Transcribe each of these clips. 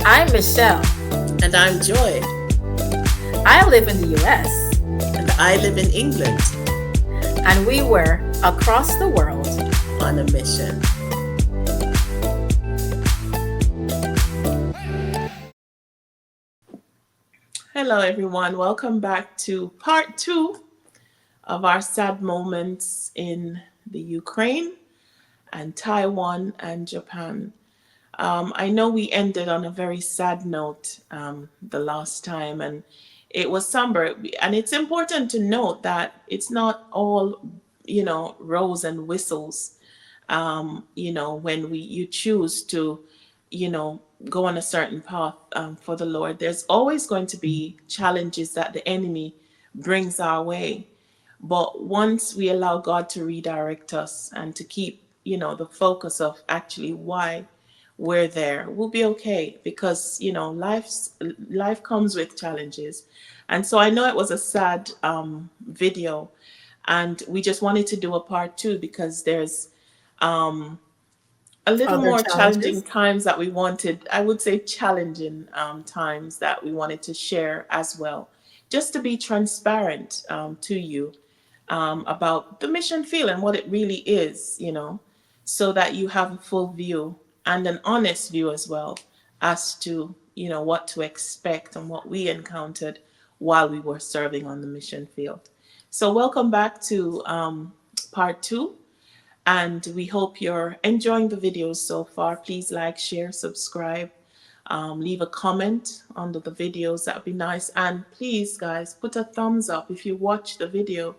I'm Michelle. And I'm Joy, I live in the US, and I live in England and we were across the world. on a mission. Hello, everyone. Welcome back to part two of our sad moments in the Ukraine and Taiwan and Japan. I know we ended on a very sad note the last time, and it was somber. And it's important to note that it's not all, rose and whistles. When you choose to, you know, go on a certain path for the Lord, there's always going to be challenges that the enemy brings our way. But once we allow God to redirect us and to keep, the focus of actually why we're there, we'll be okay because, life comes with challenges. And so I know it was a sad video, and we just wanted to do a part two because there's um, a little Other more challenging challenges? times that we wanted, I would say challenging times that we wanted to share as well, just to be transparent to you about the mission field and what it really is, so that you have a full view and an honest view as well as to, what to expect and what we encountered while we were serving on the mission field. So, welcome back to part two, and we hope you're enjoying the videos so far. Please like, share, subscribe, leave a comment under the videos. That would be nice. And please, guys, put a thumbs up. If you watch the video,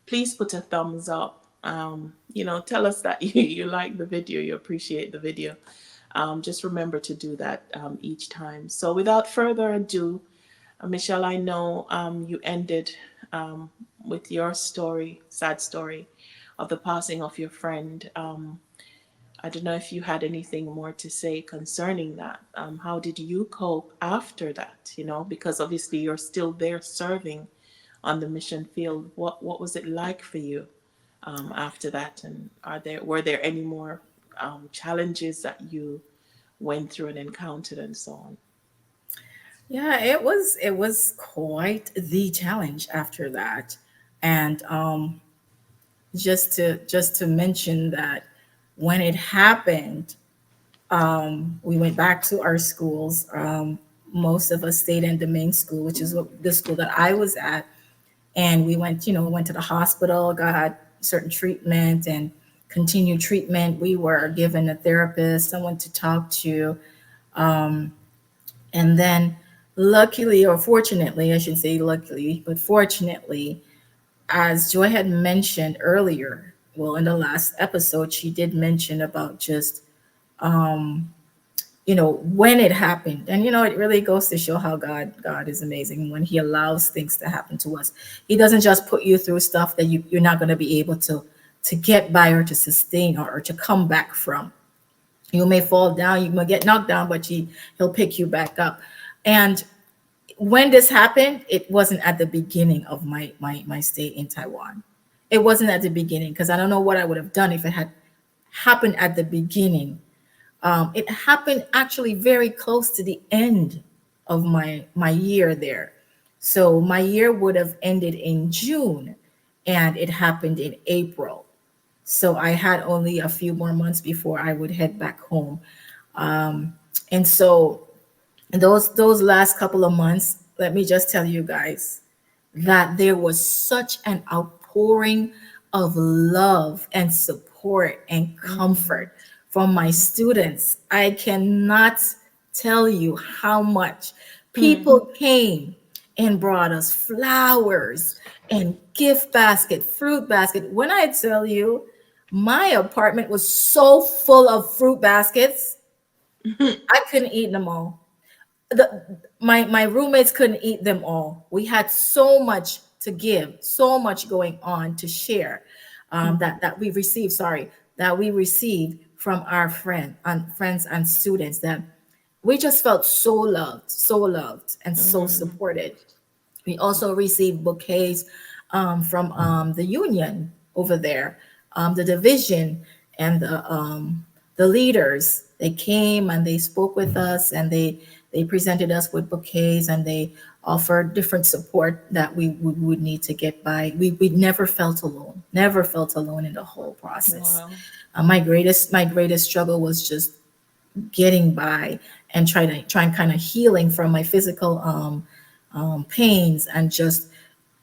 please put a thumbs up. Tell us that you like the video, you appreciate the video. Just remember to do that each time. So without further ado, Michelle, I know you ended with your story, sad story of the passing of your friend. I don't know if you had anything more to say concerning that. How did you cope after that? Because obviously you're still there serving on the mission field. What was it like for you after that? And were there any more challenges that you went through and encountered and so on? Yeah, it was quite the challenge after that. And just to mention that when it happened, we went back to our schools. Most of us stayed in the main school, which is the school that I was at, and we went to the hospital, got certain treatment and continued treatment. We were given a therapist, someone to talk to, and then luckily, or fortunately, I should say luckily, but fortunately, as Joy had mentioned earlier, well, in the last episode, she did mention about just when it happened. And it really goes to show how God is amazing when he allows things to happen to us. He doesn't just put you through stuff that you're not going to be able to get by or to sustain, or to come back from. You may fall down, you may get knocked down, but he'll pick you back up. And when this happened, it wasn't at the beginning of my stay in Taiwan. It wasn't at the beginning, because I don't know what I would have done if it had happened at the beginning. It happened actually very close to the end of my year there. So my year would have ended in June, and it happened in April. So I had only a few more months before I would head back home. And so those last couple of months, let me just tell you guys that there was such an outpouring of love and support and Mm-hmm. comfort from my students. I cannot tell you how much Hmm. people came and brought us flowers and gift basket, fruit basket. When I tell you, my apartment was so full of fruit baskets, I couldn't eat them all. My roommates couldn't eat them all. We had so much to give, so much going on to share, that we received. Sorry, that we received from our friends and students, that we just felt so loved, and so Hmm. supported. We also received bouquets from the union over there, the division, and the leaders, they came and they spoke with us, and they presented us with bouquets, and they offered different support that we would need to get by. We never felt alone, never felt alone in the whole process. Wow. My greatest struggle was just getting by and trying kind of healing from my physical pains, and just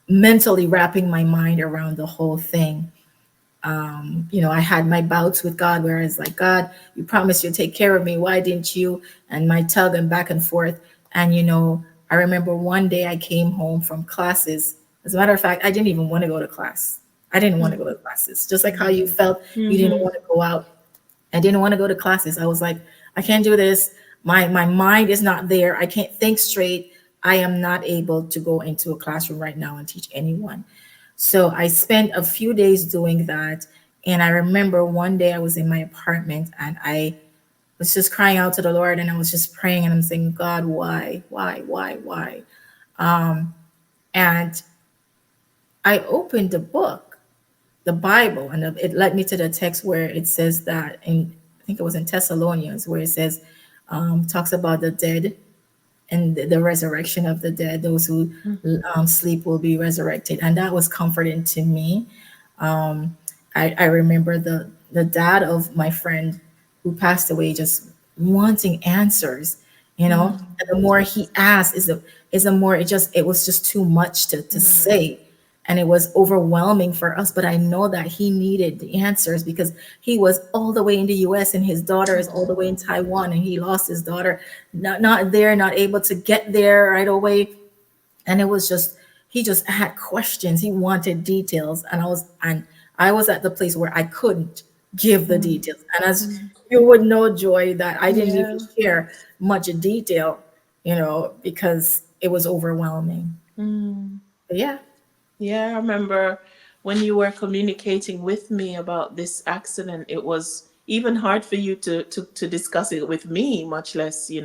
mentally wrapping my mind around the whole thing. I had my bouts with God where it's like, God, you promised you'd take care of me. Why didn't you? And my tugging back and forth. And, I remember one day I came home from classes. As a matter of fact, I didn't even want to go to class. I didn't want to go to classes. Just like how you felt you didn't Mm-hmm. want to go out. I didn't want to go to classes. I was like, I can't do this. My mind is not there. I can't think straight. I am not able to go into a classroom right now and teach anyone. So I spent a few days doing that. And I remember one day I was in my apartment and I was just crying out to the Lord, and I was just praying and I'm saying, God, why, why? And I opened the book, the Bible, and it led me to the text where it says that I think it was in Thessalonians, where it says, talks about the dead and the resurrection of the dead. Those who sleep will be resurrected. And that was comforting to me. I remember the dad of my friend who passed away just wanting answers, and the more he asked is the more it was just too much to say. And it was overwhelming for us, but I know that he needed the answers because he was all the way in the US and his daughter is all the way in Taiwan, and he lost his daughter, not there, not able to get there right away. And it was just, he just had questions, he wanted details, and I was at the place where I couldn't give the details. And as you would know, Joy, that I didn't even Yeah. share much detail, because it was overwhelming. Mm. But yeah. Yeah, I remember when you were communicating with me about this accident, it was even hard for you to discuss it with me, much less, you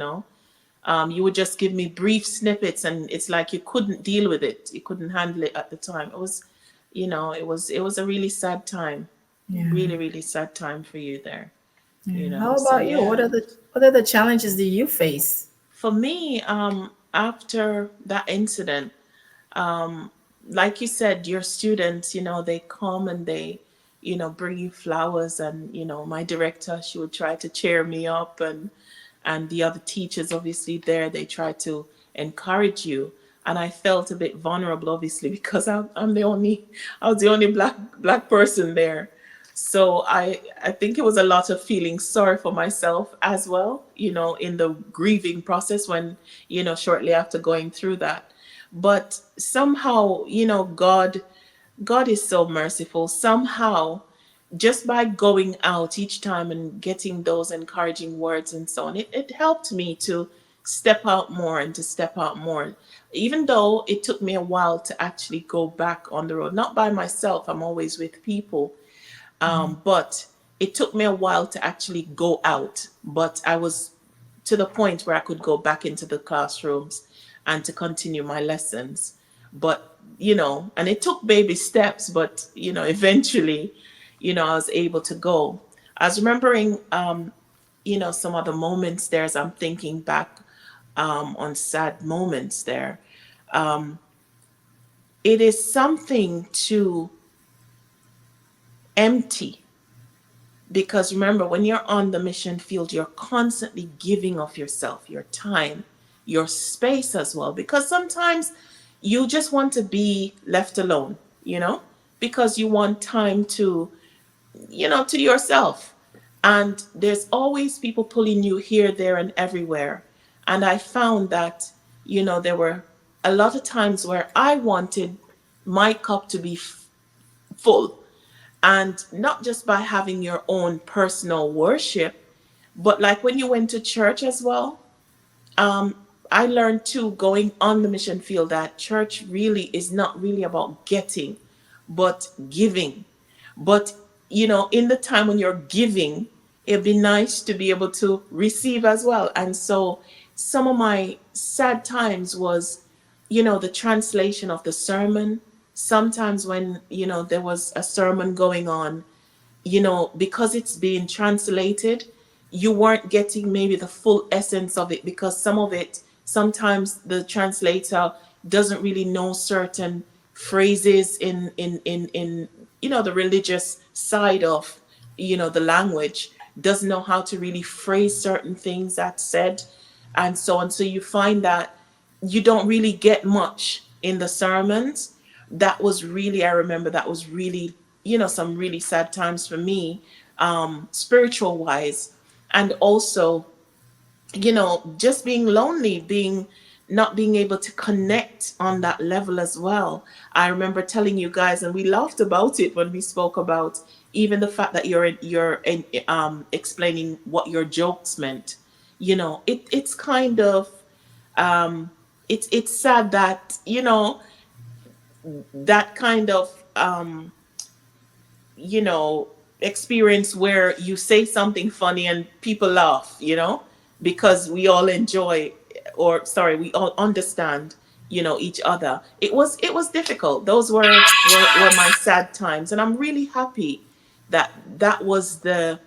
would just give me brief snippets, and it's like you couldn't deal with it. You couldn't handle it at the time. It was a really sad time. Yeah. Really, really sad time for you there. Yeah. How So about you? yeah. What are the challenges do you face? For me, after that incident, um, like you said, your students, they come and they, bring you flowers, and my director, she would try to cheer me up, and the other teachers, obviously there, they try to encourage you. And I felt a bit vulnerable, obviously, because I was the only black person there. So I think it was a lot of feeling sorry for myself as well, in the grieving process, when, shortly after going through that. But somehow, God is so merciful. Somehow, just by going out each time and getting those encouraging words and so on, it helped me to step out more and to step out more. Even though it took me a while to actually go back on the road, not by myself, I'm always with people. But it took me a while to actually go out. But I was to the point where I could go back into the classrooms and to continue my lessons. But, and it took baby steps, but, eventually, I was able to go. I was remembering, some of the moments there as I'm thinking back on sad moments there. Um, it is something to empty. Because remember, when you're on the mission field, you're constantly giving of yourself, your time, your space as well. Because sometimes you just want to be left alone, because you want time to yourself. And there's always people pulling you here, there, and everywhere. And I found that, there were a lot of times where I wanted my cup to be full, and not just by having your own personal worship, but like when you went to church as well. um, I learned too, going on the mission field, that church really is not really about getting, but giving. But, in the time when you're giving, it'd be nice to be able to receive as well. And so some of my sad times was, the translation of the sermon. Sometimes when, there was a sermon going on, because it's being translated, you weren't getting maybe the full essence of it, because some of it, sometimes the translator doesn't really know certain phrases in the religious side of the language, doesn't know how to really phrase certain things that's said, and so on. So you find that you don't really get much in the sermons. That was really, I remember that was really, some really sad times for me, spiritual wise. And also, just being lonely, being not being able to connect on that level as well. I remember telling you guys, and we laughed about it when we spoke about even the fact that explaining what your jokes meant. It's kind of, it's sad that that kind of you know, experience where you say something funny and people laugh, because we all enjoy, or sorry, we all understand, each other. It was difficult. Those were my sad times, and I'm really happy that that was the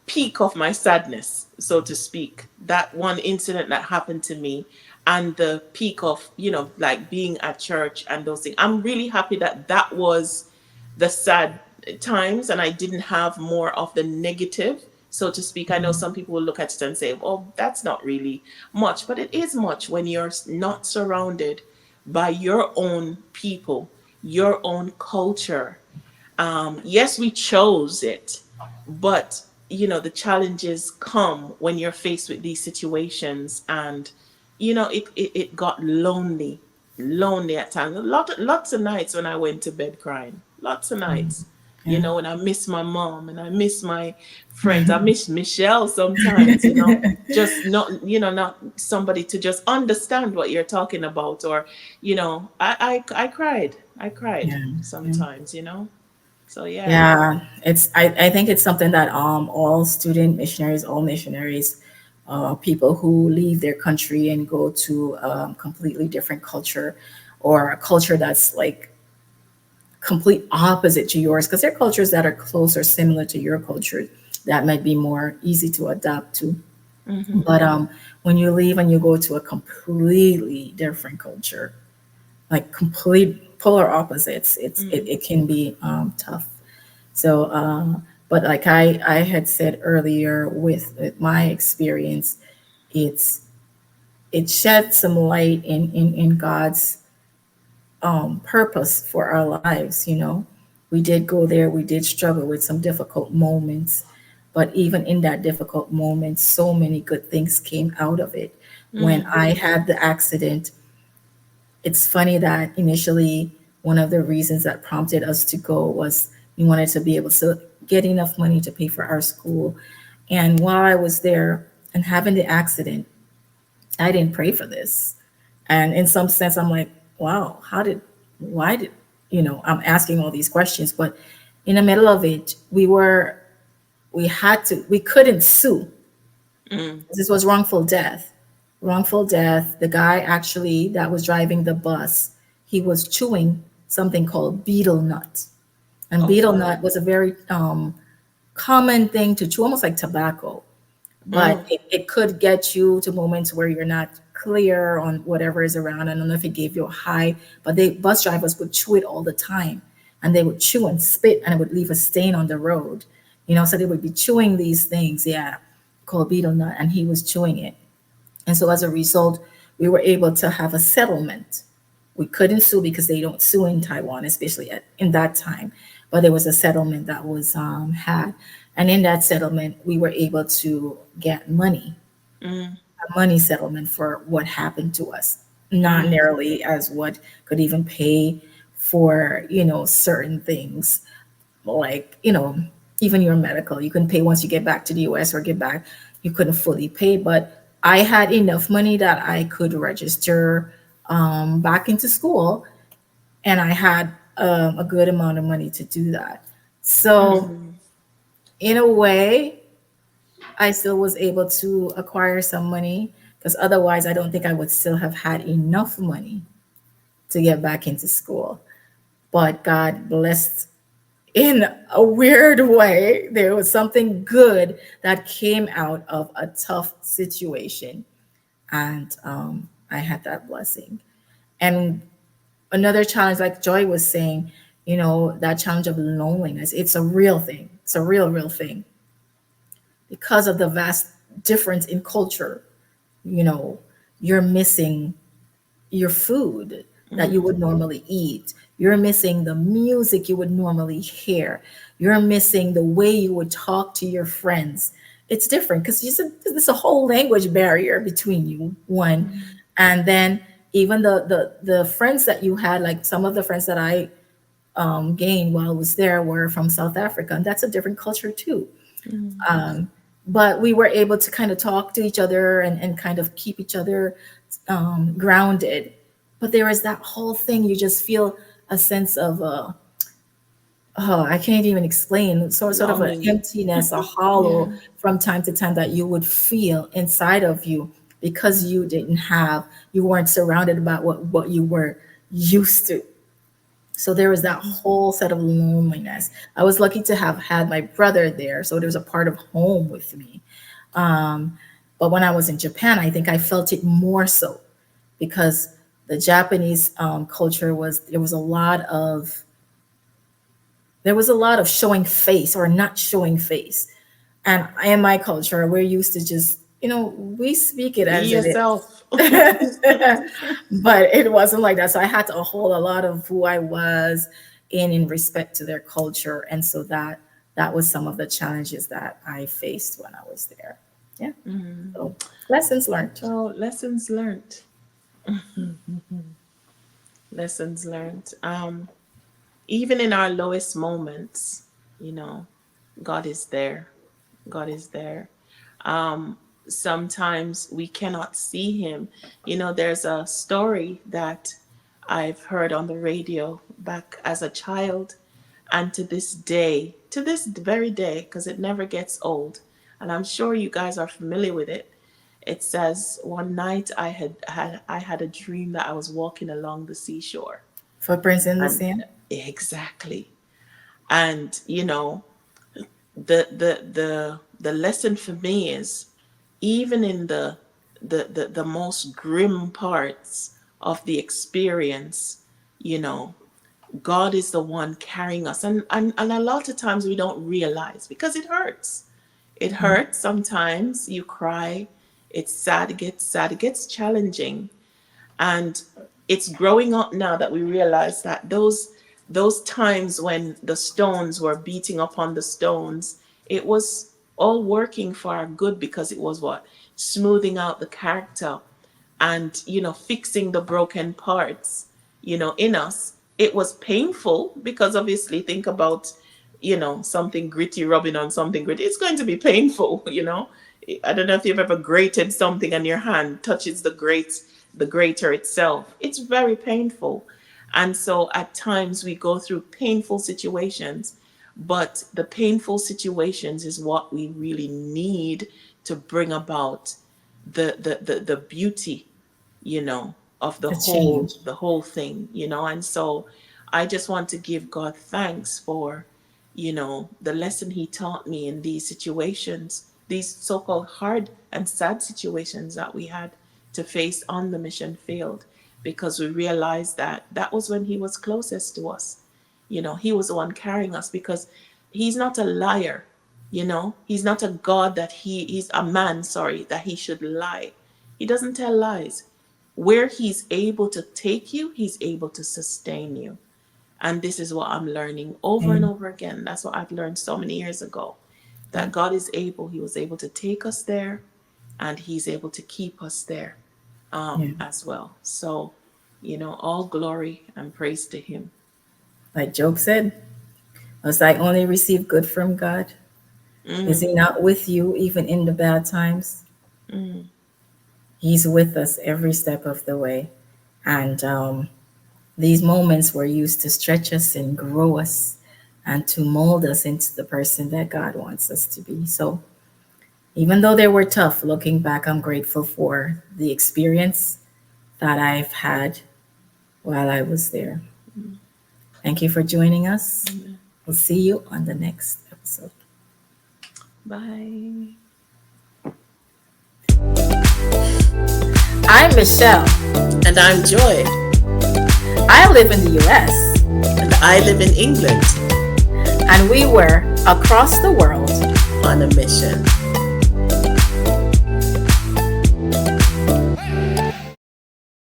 peak of my sadness, so to speak. That one incident that happened to me, and the peak of, like being at church and those things. I'm really happy that that was the sad times, and I didn't have more of the negative, so to speak. I know some people will look at it and say, "Oh, that's not really much," but it is much when you're not surrounded by your own people, your own culture. Yes, we chose it, but the challenges come when you're faced with these situations, and it got lonely at times. Lots of nights when I went to bed crying. Lots of nights. Yeah. When I miss my mom and I miss my friends. I miss Michelle sometimes, just not somebody to just understand what you're talking about, or I cried. I cried Yeah. Yeah. sometimes. So yeah. Yeah, I think it's something that all student missionaries, all missionaries, people who leave their country and go to completely different culture, or a culture that's like complete opposite to yours, because there are cultures that are close or similar to your culture that might be more easy to adapt to. Mm-hmm. But when you leave and you go to a completely different culture, like complete polar opposites, it can be tough. So, but like I had said earlier, with my experience, it's it shed some light in God's purpose for our lives. We did go there, we did struggle with some difficult moments, but even in that difficult moment, so many good things came out of it. When Mm. I had the accident, it's funny that initially one of the reasons that prompted us to go was we wanted to be able to get enough money to pay for our school. And while I was there and having the accident, I didn't pray for this. And in some sense, I'm like, wow, why did, I'm asking all these questions, but in the middle of it, we couldn't sue. Mm. This was wrongful death. Wrongful death. The guy actually that was driving the bus, he was chewing something called betel nut. And betel Okay. nut was a very common thing to chew, almost like tobacco. But Mm. it could get you to moments where you're not clear on whatever is around. I don't know if it gave you a high, but bus drivers would chew it all the time. And they would chew and spit, and it would leave a stain on the road. So they would be chewing these things, yeah, called betel nut, and he was chewing it. And so as a result, we were able to have a settlement. We couldn't sue because they don't sue in Taiwan, especially in that time. But there was a settlement that was had. And in that settlement, we were able to get money, Mm. a money settlement for what happened to us. Not Mm. nearly as what could even pay for, certain things like, even your medical. You couldn't pay once you get back to the US or get back, you couldn't fully pay. But I had enough money that I could register back into school, and I had a good amount of money to do that. So, Mm. in a way, I still was able to acquire some money, because otherwise, I don't think I would still have had enough money to get back into school. But God blessed in a weird way, there was something good that came out of a tough situation. And I had that blessing. And another challenge, like Joy was saying, that challenge of loneliness, it's a real thing. It's a real thing because of the vast difference in culture. You know, you're missing your food that you Mm-hmm. would normally eat. You're missing the music you would normally hear. You're missing the way you would talk to your friends. It's different because there's a whole language barrier between you, one. And then even the friends that you had, like some of the friends that I gained while I was there were from South Africa, and that's a different culture too. Mm-hmm. Um, but we were able to kind of talk to each other and kind of keep each other grounded. But there is that whole thing, you just feel a sense of, oh, I can't even explain, sort of an Longing. emptiness, a hollow Yeah. from time to time that you would feel inside of you because you weren't surrounded by what you were used to. So there was that whole set of loneliness. I was lucky to have had my brother there, so there was a part of home with me. Um, but when I was in Japan, I think I felt it more so because the Japanese culture was there was a lot of showing face or not showing face, and in my culture, we're used to just we speak it Be as it yourself. is. But it wasn't like that. So I had to hold a lot of who I was in respect to their culture, and so that was some of the challenges that I faced when I was there. Yeah. Mhm. So lessons learned. So lessons learned. Lessons learned. Even in our lowest moments, you know, God is there. God is there. Um, Sometimes we cannot see Him. There's a story that I've heard on the radio back as a child, and to this very day, because it never gets old, and I'm sure you guys are familiar with it. It says one night I had a dream that I was walking along the seashore, Footprints in the and sand. exactly, and the lesson for me is, even in the most grim parts of the experience, you know God is the one carrying us, and a lot of times we don't realize because it hurts. It hurts sometimes. You cry. It's sad. It gets challenging, and it's growing up now that we realize that those times when the stones were beating upon the stones, it was all working for our good, because it was what, smoothing out the character, and fixing the broken parts in us. It was painful, because obviously, think about something gritty rubbing on something gritty. It's going to be painful. I don't know if you've ever grated something and your hand touches the grater itself. It's very painful. And so at times we go through painful situations, but the painful situations is what we really need to bring about the beauty, you know, of The change. the whole thing. And so I just want to give God thanks for, the lesson He taught me in these situations, these so-called hard and sad situations that we had to face on the mission field, because we realized that that was when He was closest to us. He was the one carrying us, because He's not a liar. He's not a God he's a man, sorry, that He should lie. He doesn't tell lies. Where He's able to take you, He's able to sustain you. And this is what I'm learning over and And over again. That's what I've learned so many years ago, yeah, that God is able. He was able to take us there, and He's able to keep us there yeah. as well. So, all glory and praise to Him. Like Job said, must I only receive good from God? Is Mm, He not with you even in the bad times? mm, He's with us every step of the way. And these moments were used to stretch us and grow us and to mold us into the person that God wants us to be. So even though they were tough, looking back, I'm grateful for the experience that I've had while I was there. mm, Thank you for joining us. mm. We'll see you on the next episode. Bye. I'm Michelle. And I'm Joy. I live in the US. And I live in England. And we were across the world on a mission.